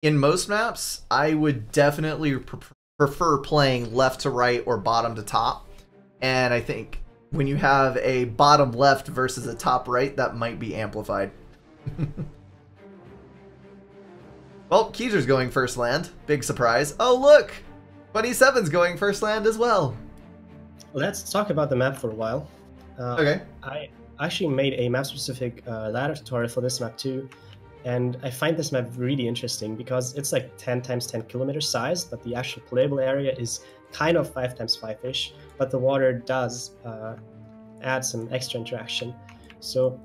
In most maps, I would definitely prefer playing left to right or bottom to top. And I think when you have a bottom left versus a top right, that might be amplified. Well, Keezer's going first land. Big surprise. Oh, look! 27's going first land as well. Let's talk about the map for a while. Okay. I actually made a map-specific ladder tutorial for this map too, and I find this map really interesting because it's like 10 times 10 kilometers size, but the actual playable area is kind of 5 times 5-ish, but the water does add some extra interaction. So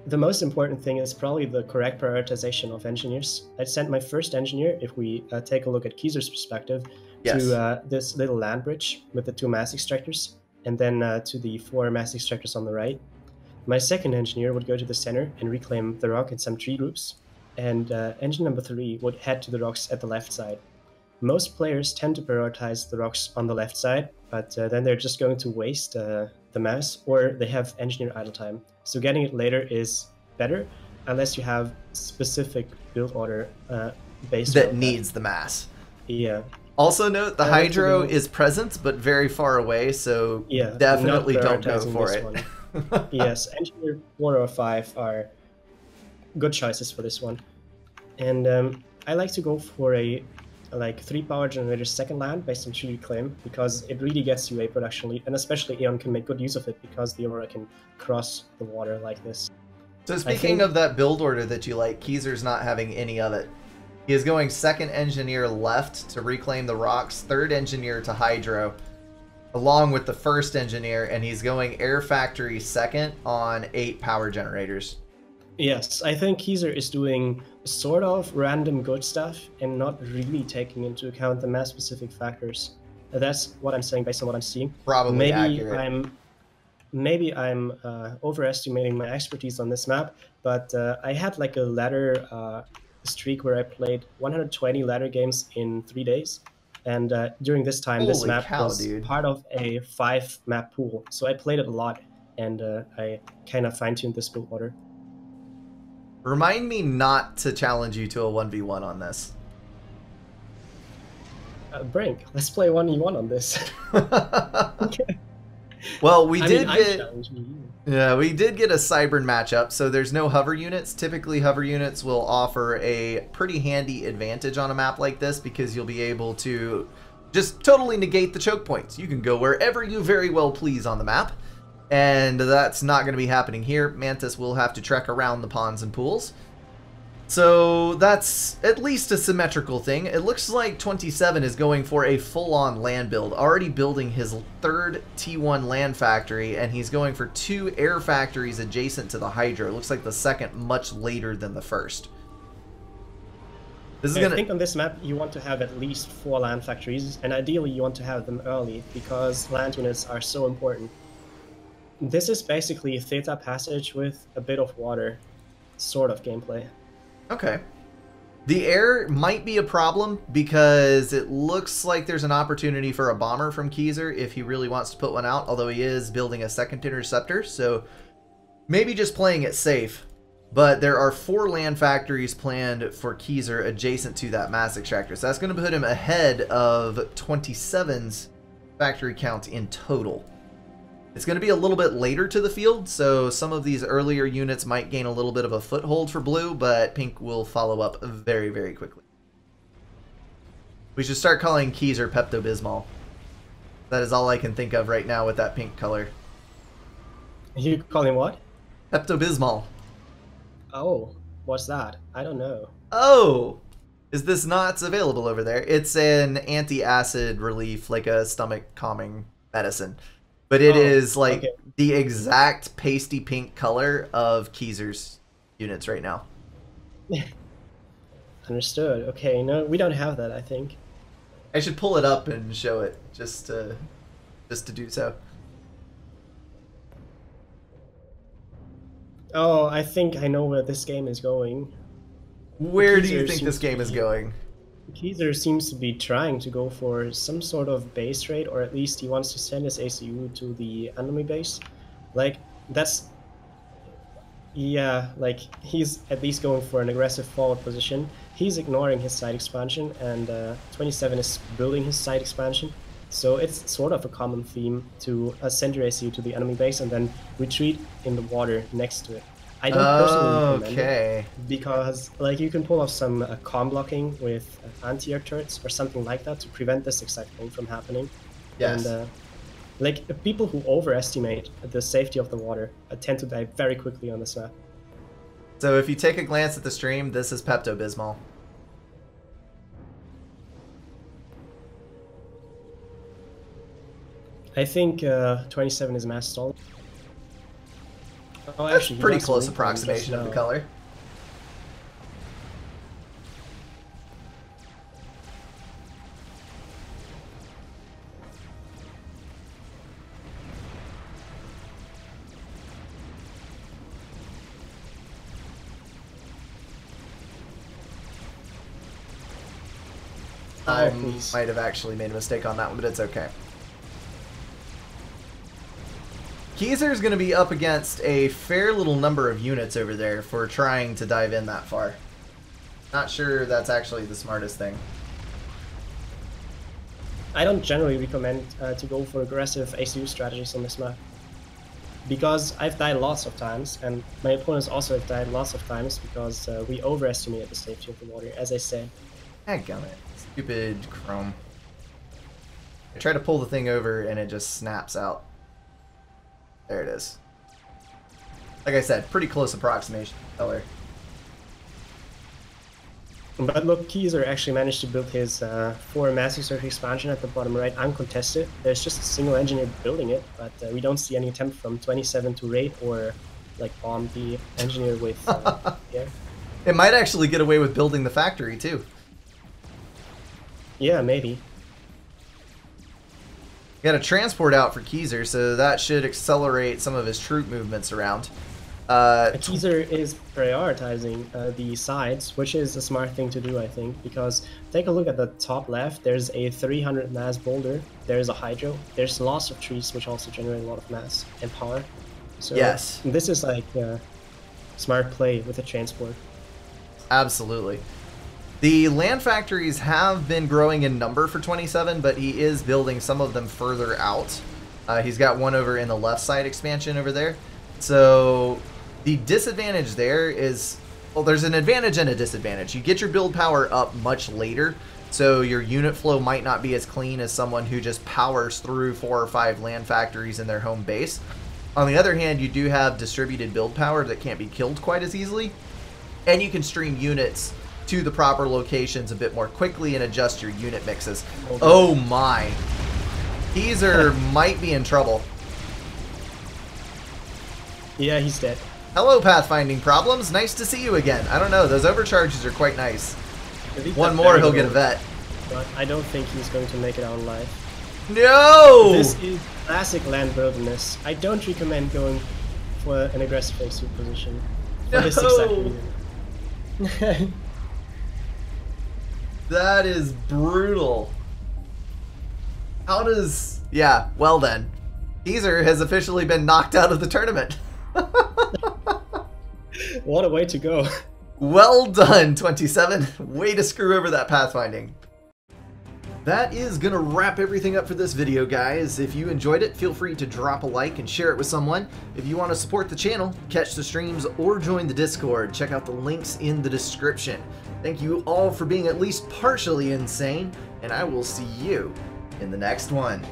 the most important thing is probably the correct prioritization of engineers. I sent my first engineer, if we take a look at Keezer's perspective, Yes. to this little land bridge with the 2 mass extractors, and then to the 4 mass extractors on the right. My second engineer would go to the center and reclaim the rock in some tree groups, and engine number 3 would head to the rocks at the left side. Most players tend to prioritize the rocks on the left side, but then they're just going to waste the mass, or they have engineer idle time. So getting it later is better, unless you have specific build order based that needs the mass. Yeah. Also note, the Hydro is present, but very far away, so yeah, definitely don't go for it. Yes, Engineer 4 or 5 are good choices for this one. And I like to go for a 3 power generator second land based on tree reclaim, because it really gets you a production lead, and especially Aeon can make good use of it because the Aurora can cross the water like this. So speaking of that build order that you like, Keezer's not having any of it. He is going second engineer left to reclaim the rocks, third engineer to Hydro, along with the first engineer, and he's going air factory second on 8 power generators. Yes, I think Keezer is doing sort of random good stuff and not really taking into account the mass-specific factors. That's what I'm saying based on what I'm seeing. Probably accurate. Maybe I'm overestimating my expertise on this map, but I had like a ladder streak where I played 120 ladder games in 3 days, and during this time, this map was part of a 5 map pool, so I played it a lot, and I kind of fine-tuned this build order. Remind me not to challenge you to a 1v1 on this. Brink, let's play 1v1 on this. Okay. Well, we did get a Cybern matchup, so there's no hover units. Typically, hover units will offer a pretty handy advantage on a map like this because you'll be able to just totally negate the choke points. You can go wherever you very well please on the map, and that's not going to be happening here. Mantis will have to trek around the ponds and pools. So that's at least a symmetrical thing. It looks like 27 is going for a full-on land build, already building his 3rd T1 land factory, and he's going for 2 air factories adjacent to the Hydro. It looks like the second much later than the first. I think on this map you want to have at least 4 land factories, and ideally you want to have them early because land units are so important. This is basically a Theta Passage with a bit of water sort of gameplay. Okay. The air might be a problem because it looks like there's an opportunity for a bomber from Keezer if he really wants to put one out, although he is building a second interceptor, so maybe just playing it safe. But there are 4 land factories planned for Keezer adjacent to that mass extractor, so that's going to put him ahead of 27's factory count in total. It's going to be a little bit later to the field, so some of these earlier units might gain a little bit of a foothold for blue, but pink will follow up very, very quickly. We should start calling Keezer Pepto-Bismol. That is all I can think of right now with that pink color. You call him what? Pepto-Bismol. Oh, what's that? I don't know. Oh! Is this not available over there? It's an anti-acid relief, like a stomach calming medicine. But it is like the exact pasty pink color of Keezer's units right now. Understood. Okay, no, we don't have that, I think. I should pull it up and show it just to do so. Oh, I think I know where this game is going. Where do you think this game is going? Keezer seems to be trying to go for some sort of base raid, or at least he wants to send his ACU to the enemy base. Like, that's... Yeah, like he's at least going for an aggressive forward position. He's ignoring his side expansion, and 27 is building his side expansion. So it's sort of a common theme to send your ACU to the enemy base and then retreat in the water next to it. I don't personally recommend it because, like, you can pull off some com blocking with anti-air turrets or something like that to prevent this exact thing from happening. Yes. And like, people who overestimate the safety of the water tend to die very quickly on this map. So if you take a glance at the stream, this is Pepto-Bismol. I think 27 is mass stall. Oh, That's actually, pretty close approximation of the color. I might have actually made a mistake on that one, but it's okay. Keezer's going to be up against a fair little number of units over there for trying to dive in that far. Not sure that's actually the smartest thing. I don't generally recommend to go for aggressive ACU strategies on this map. Because I've died lots of times, and my opponents also have died lots of times because we overestimated the safety of the water, as I said. Dadgummit. Stupid Chrome. I try to pull the thing over and it just snaps out. There it is. Like I said, pretty close approximation of color. But look, Keezer actually managed to build his 4 massive surge expansion at the bottom right uncontested. There's just a single engineer building it, but we don't see any attempt from 27 to raid or like bomb the engineer with air. It might actually get away with building the factory too. Yeah, maybe. Got a transport out for Keezer, so that should accelerate some of his troop movements around. Keezer is prioritizing the sides, which is a smart thing to do, I think, because take a look at the top left. There's a 300 mass boulder. There's a hydro. There's lots of trees, which also generate a lot of mass and power. So yes, this is like smart play with the transport. Absolutely. The land factories have been growing in number for 27, but he is building some of them further out. He's got one over in the left side expansion over there. So the disadvantage there is, well, there's an advantage and a disadvantage. You get your build power up much later, so your unit flow might not be as clean as someone who just powers through 4 or 5 land factories in their home base. On the other hand, you do have distributed build power that can't be killed quite as easily, and you can stream units to the proper locations a bit more quickly and adjust your unit mixes. Okay. Oh my. Keezer might be in trouble. Yeah, he's dead. Hello, pathfinding problems. Nice to see you again. I don't know, those overcharges are quite nice. One more, he'll get a vet. But I don't think he's going to make it out alive. No! This is classic land wilderness. I don't recommend going for an aggressive ACU position. For this exact reason. That is brutal. How does... Yeah, well then. Keezer has officially been knocked out of the tournament. What a way to go. Well done, 27. Way to screw over that pathfinding. That is going to wrap everything up for this video, guys. If you enjoyed it, feel free to drop a like and share it with someone. If you want to support the channel, catch the streams, or join the Discord, check out the links in the description. Thank you all for being at least partially insane, and I will see you in the next one.